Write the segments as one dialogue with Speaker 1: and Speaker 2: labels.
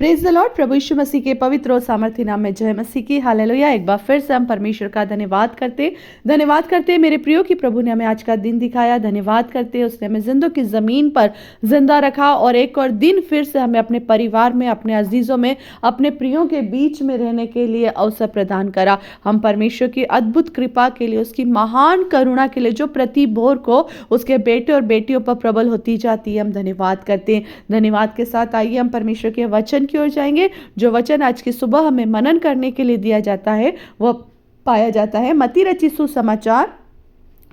Speaker 1: Praise the lord. प्रभु यीशु मसीह के पवित्र और सामर्थ्य नाम में जय मसीह की। हालेलुया। एक बार फिर से हम परमेश्वर का धन्यवाद करते मेरे प्रियो की प्रभु ने हमें आज का दिन दिखाया। धन्यवाद करते उसने हमें जिंदों की ज़मीन पर जिंदा रखा और एक और दिन फिर से हमें अपने परिवार में, अपने अजीज़ों में, अपने प्रियों के बीच में रहने के लिए अवसर प्रदान करा। हम परमेश्वर की अद्भुत कृपा के लिए, उसकी महान करुणा के लिए जो प्रति भोर को उसके बेटे और बेटियों पर प्रबल होती जाती है, हम धन्यवाद करते हैं। धन्यवाद के साथ आइए हम परमेश्वर के वचन की ओर जाएंगे। जो वचन आज की सुबह हमें मनन करने के लिए दिया जाता है वह पाया जाता है मत्ती रचित सुसमाचार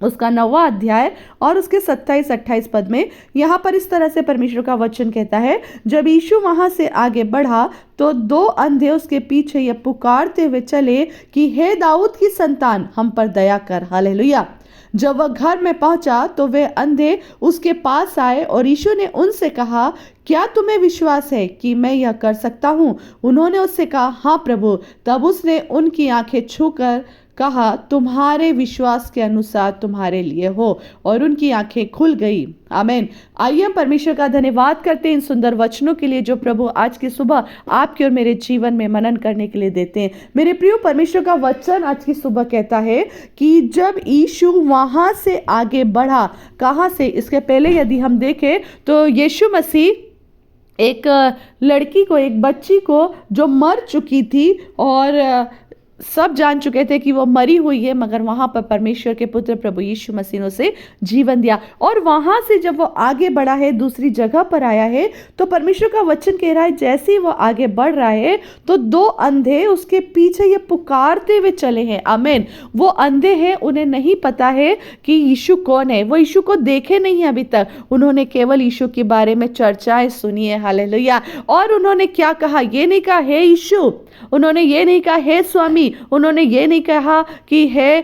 Speaker 1: उसका 9वां अध्याय और उसके 27-28 पद में। यहाँ पर इस तरह से परमेश्वर का वचन कहता है, जब यीशु वहां से आगे बढ़ा तो 2 अंधे उसके पीछे ये पुकारते हुए चले कि हे दाऊद की संतान, हम पर दया कर। हालेलुया। जब वह घर में पहुंचा तो वे अंधे उसके पास आए और यीशु ने उनसे कहा, क्या तुम्हें विश्वास है कि मैं यह कर सकता हूँ? उन्होंने उससे कहा, हाँ प्रभु। तब उसने उनकी आंखें छूकर कहा, तुम्हारे विश्वास के अनुसार तुम्हारे लिए हो, और उनकी आंखें खुल गई। आमीन। आइए हम परमेश्वर का धन्यवाद करते हैं इन सुंदर वचनों के लिए जो प्रभु आज की सुबह आपके और मेरे जीवन में मनन करने के लिए देते हैं। मेरे प्रियो, परमेश्वर का वचन आज की सुबह कहता है कि जब यीशु वहां से आगे बढ़ा, कहां से? इसके पहले यदि हम देखें तो यीशु मसीह एक लड़की को, एक बच्ची को जो मर चुकी थी और सब जान चुके थे कि वो मरी हुई है, मगर वहां पर परमेश्वर के पुत्र प्रभु यीशु मसीह ने उसे जीवन दिया। और वहां से जब वो आगे बढ़ा है, दूसरी जगह पर आया है, तो परमेश्वर का वचन कह रहा है जैसे ही वो आगे बढ़ रहा है तो 2 अंधे उसके पीछे ये पुकारते हुए चले हैं। आमीन। वो अंधे हैं, उन्हें नहीं पता है कि यीशु कौन है, वो यीशु को देखे नहीं अभी तक। उन्होंने केवल यीशु के बारे में चर्चाएं सुनी है। हालेलुया। और उन्होंने क्या कहा? ये नहीं कहा हे यीशु, उन्होंने ये नहीं कहा हे स्वामी, उन्होंने ये नहीं कहा कि हे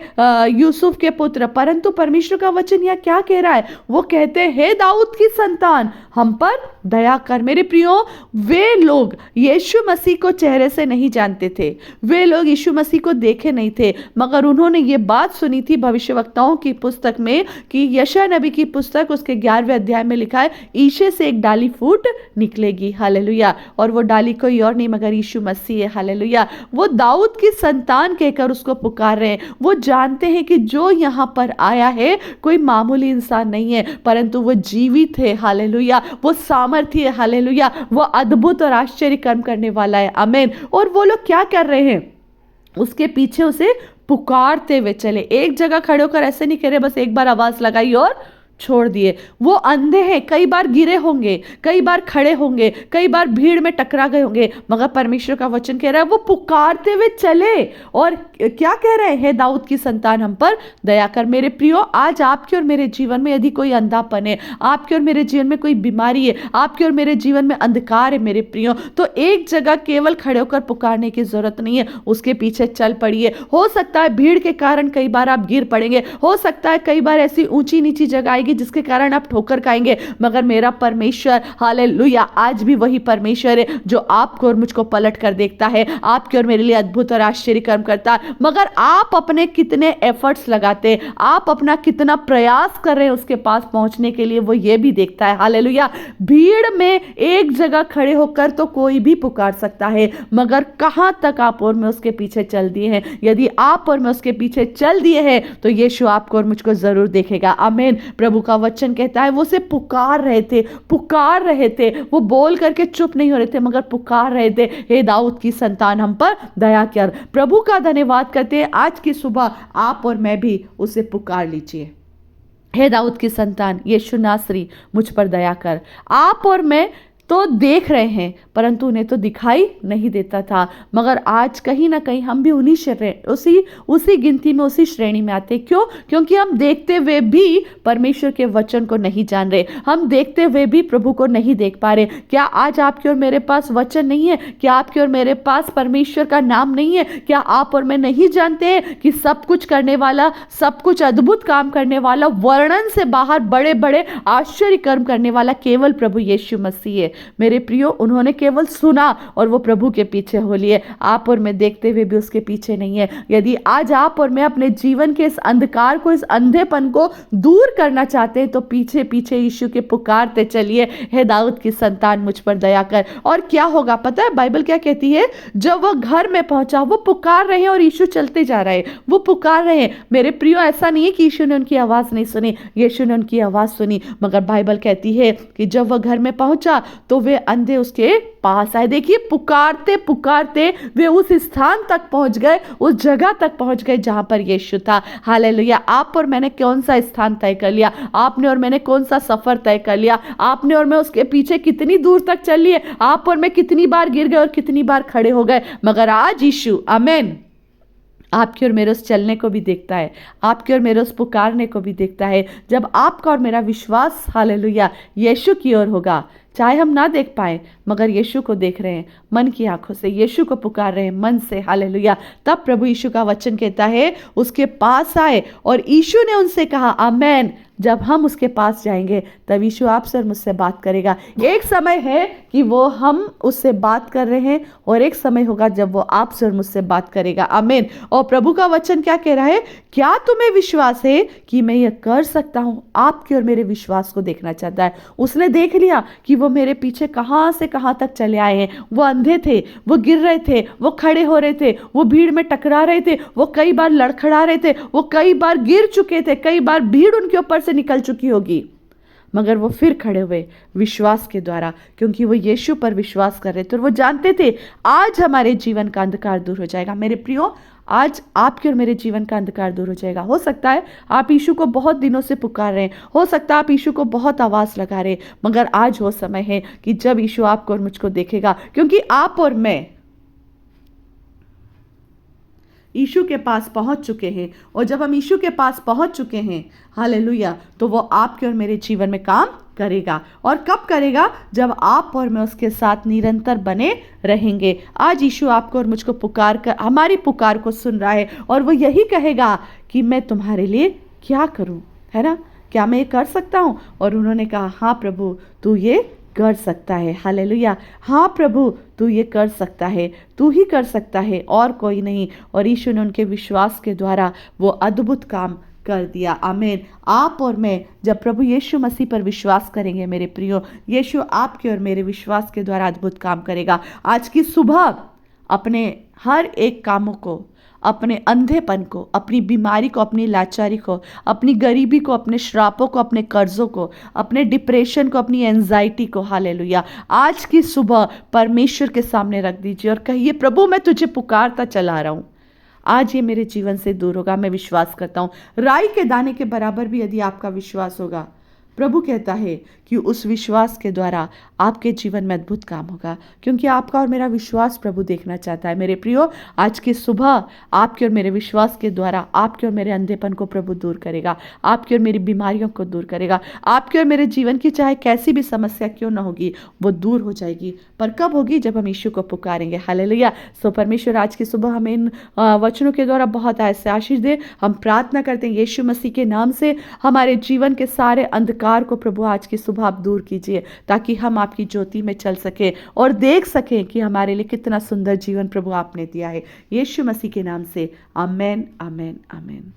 Speaker 1: यूसुफ के पुत्र, परंतु परमेश्वर का वचन यह क्या कह रहा है? वो कहते हैं हे दाऊद की संतान, हम पर दया कर। मेरे प्रियो, वे लोग यीशु मसीह को चेहरे से नहीं जानते थे, वे लोग यीशु मसीह को देखे नहीं थे, मगर उन्होंने ये बात सुनी थी भविष्यवक्ताओं की पुस्तक में कि यशायाह नबी की पुस्तक उसके 11वें अध्याय में लिखा है, ईशे से एक डाली फूट निकलेगी। हालेलुया। और वो डाली कोई और नहीं मगर यीशु मसीह है। हालेलुया। वो दाऊद की संतान कहकर उसको पुकार रहे हैं। वो जानते हैं कि जो यहाँ पर आया है कोई मामूली इंसान नहीं है, परंतु वो जीवित है। हालेलुया। वो सामर्थी है। हालेलुया। वो अद्भुत और आश्चर्य कर्म करने वाला है। आमीन। और वो लोग क्या कर रहे हैं? उसके पीछे उसे पुकारते हुए चले। एक जगह खड़े होकर ऐसे नहीं कह रहे बस एक बार आवाज लगाई और छोड़ दिए। वो अंधे हैं, कई बार गिरे होंगे, कई बार खड़े होंगे, कई बार भीड़ में टकरा गए होंगे, मगर परमेश्वर का वचन कह रहा है वो पुकारते हुए चले और क्या कह रहे हैं? हे दाऊद की संतान, हम पर दया कर। मेरे प्रियो, आज आपके और मेरे जीवन में यदि कोई अंधापन है, आपके और मेरे जीवन में कोई बीमारी है, आपके और मेरे जीवन में अंधकार है मेरे प्रियो, तो एक जगह केवल खड़े होकर पुकारने की जरूरत नहीं है, उसके पीछे चल पड़िए। हो सकता है भीड़ के कारण कई बार आप गिर पड़ेंगे, हो सकता है कई बार ऐसी ऊंची नीची जगह जिसके कारण आप ठोकर खाएंगे, मगर मेरा परमेश्वर, हालेलुया, आज भी वही परमेश्वर है जो आपको और मुझको पलट कर देखता है, आपके और मेरे लिए अद्भुत और आश्चर्य कर्म करता है। मगर आप अपने कितने एफर्ट्स लगाते हैं, आप अपना कितना प्रयास कर रहे हैं उसके पास पहुंचने के लिए, वो ये भी देखता है। हालेलुया। भीड़ में एक जगह खड़े होकर तो कोई भी पुकार सकता है, मगर कहां तक आप और मैं उसके पीछे चल दिए हैं? यदि आप और मैं उसके पीछे चल दिए हैं तो यीशु आपको और मुझको जरूर देखेगा। आमीन। प्रभु का वचन कहता है वो से पुकार रहे थे, वो बोल करके चुप नहीं हो रहे थे मगर पुकार रहे थे, हे दाऊद की संतान, हम पर दया कर। प्रभु का धन्यवाद करते हैं। आज की सुबह आप और मैं भी उसे पुकार लीजिए, हे दाऊद की संतान, यीशु नासरी, मुझ पर दया कर। आप और मैं तो देख रहे हैं परंतु उन्हें तो दिखाई नहीं देता था, मगर आज कहीं ना कहीं हम भी उसी गिनती में, उसी श्रेणी में आते। क्यों? क्योंकि हम देखते हुए भी परमेश्वर के वचन को नहीं जान रहे, हम देखते हुए भी प्रभु को नहीं देख पा रहे। क्या आज आपके और मेरे पास वचन नहीं है? क्या आपके और मेरे पास परमेश्वर का नाम नहीं है? क्या आप और मैं नहीं जानते हैं कि सब कुछ करने वाला, सब कुछ अद्भुत काम करने वाला, वर्णन से बाहर बड़े बड़े आश्चर्य कर्म करने वाला केवल प्रभु यीशु मसीह है? मेरे प्रियो, उन्होंने केवल सुना और वो प्रभु के पीछे हो लिए। आप और मैं देखते हुए भी उसके पीछे नहीं है। यदि आज आप और मैं अपने जीवन के इस अंधकार को, इस अंधेपन को दूर करना चाहते हैं तो पीछे पीछे यीशु के पुकारते चलिए, हे दाऊद की संतान मुझ पर दया कर। और क्या होगा पता है बाइबल क्या कहती है? जब वो घर में पहुंचा, वो पुकार रहे हैं और यीशु चलते जा रहे हैं, वो पुकार रहे हैं। मेरे प्रियो, ऐसा नहीं है कि यीशु ने उनकी आवाज नहीं सुनी, यीशु ने उनकी आवाज सुनी, मगर बाइबल कहती है कि जब वह घर में पहुंचा तो वे अंधे उसके पास आए। देखिए, पुकारते पुकारते वे उस स्थान तक पहुंच गए, उस जगह तक पहुंच गए जहां पर यीशु था। हालेलुया। आप और मैंने कौन सा स्थान तय कर लिया? आपने और मैंने कौन सा सफर तय कर लिया? आपने और मैं उसके पीछे कितनी दूर तक चल लिए? आप और मैं कितनी बार गिर गए और कितनी बार खड़े हो गए? मगर आज यीशु, आमीन, आपके और मेरे उस चलने को भी देखता है, आपके और मेरे उस पुकारने को भी देखता है। जब आपका और मेरा विश्वास, हालेलुया, यीशु की ओर होगा, चाहे हम ना देख पाए मगर यीशु को देख रहे हैं मन की आंखों से, यीशु को पुकार रहे हैं मन से, हालेलुया, तब प्रभु यीशु का वचन कहता है उसके पास आए और यीशु ने उनसे कहा, आमीन, जब हम उसके पास जाएंगे तब यीशु आपसे और मुझसे बात करेगा। एक समय है कि वो हम उससे बात कर रहे हैं और एक समय होगा जब वो आपसे और मुझसे बात करेगा। आमीन। और प्रभु का वचन क्या कह रहा है? क्या तुम्हें विश्वास है कि मैं ये कर सकता हूं? आपके और मेरे विश्वास को देखना चाहता है। उसने देख लिया कि वो मेरे पीछे कहां से कहां तक चले आए हैं। वो अंधे थे, वो गिर रहे थे, वो खड़े हो रहे थे, वो भीड़ में टकरा रहे थे, वो कई बार लड़खड़ा रहे थे, वो कई बार गिर चुके थे, कई बार भीड़ उनके ऊपर से निकल चुकी होगी, मगर वो फिर खड़े हुए विश्वास के द्वारा, क्योंकि वो यीशु पर विश्वास कर रहे थे और वो जानते थे आज हमारे जीवन का अंधकार दूर हो जाएगा। मेरे प्रियो, आज आपके और मेरे जीवन का अंधकार दूर हो जाएगा। हो सकता है आप यीशु को बहुत दिनों से पुकार रहे हैं, हो सकता है आप यीशु को बहुत आवाज लगा रहे हैं, मगर आज वो समय है कि जब यीशु आपको और मुझको देखेगा, क्योंकि आप और मैं यीशु के पास पहुंच चुके हैं। और जब हम यीशु के पास पहुंच चुके हैं, हालेलुया, तो वो आपके और मेरे जीवन में काम करेगा। और कब करेगा? जब आप और मैं उसके साथ निरंतर बने रहेंगे। आज यीशु आपको और मुझको पुकार कर, हमारी पुकार को सुन रहा है और वो यही कहेगा कि मैं तुम्हारे लिए क्या करूं, है ना? क्या मैं ये कर सकता हूं? और उन्होंने कहा, हाँ प्रभु, तू ये कर सकता है। हालेलुया। हाँ प्रभु, तू ये कर सकता है, तू ही कर सकता है, और कोई नहीं। और यीशु ने उनके विश्वास के द्वारा वो अद्भुत काम कर दिया। आमीन। आप और मैं जब प्रभु यीशु मसीह पर विश्वास करेंगे, मेरे प्रियो, यीशु आपके और मेरे विश्वास के द्वारा अद्भुत काम करेगा। आज की सुबह अपने हर एक कामों को, अपने अंधेपन को, अपनी बीमारी को, अपनी लाचारी को, अपनी गरीबी को, अपने श्रापों को, अपने कर्जों को, अपने डिप्रेशन को, अपनी एंजाइटी को, हालेलुया, आज की सुबह परमेश्वर के सामने रख दीजिए और कहिए, प्रभु मैं तुझे पुकारता चला रहा हूँ, आज ये मेरे जीवन से दूर होगा। मैं विश्वास करता हूँ राई के दाने के बराबर भी यदि आपका विश्वास होगा, प्रभु कहता है कि उस विश्वास के द्वारा आपके जीवन में अद्भुत काम होगा, क्योंकि आपका और मेरा विश्वास प्रभु देखना चाहता है। मेरे प्रियो, आज की सुबह आपके और मेरे विश्वास के द्वारा आपके और मेरे अंधेपन को प्रभु दूर करेगा, आपके और मेरी बीमारियों को दूर करेगा, आपके और मेरे जीवन की चाहे कैसी भी समस्या क्यों ना होगी वो दूर हो जाएगी। पर कब होगी? जब हम यीशु को पुकारेंगे। हालेलुया। सो परमेश्वर आज की सुबह हमें इन वचनों के द्वारा बहुत ऐसे आशीष दे। हम प्रार्थना करते हैं यीशु मसीह के नाम से, हमारे जीवन के सारे अंधकार को प्रभु आज की सुबह आप दूर कीजिए, ताकि हम आपकी ज्योति में चल सके और देख सकें कि हमारे लिए कितना सुंदर जीवन प्रभु आपने दिया है। यीशु मसीह के नाम से आमेन, आमेन, आमेन।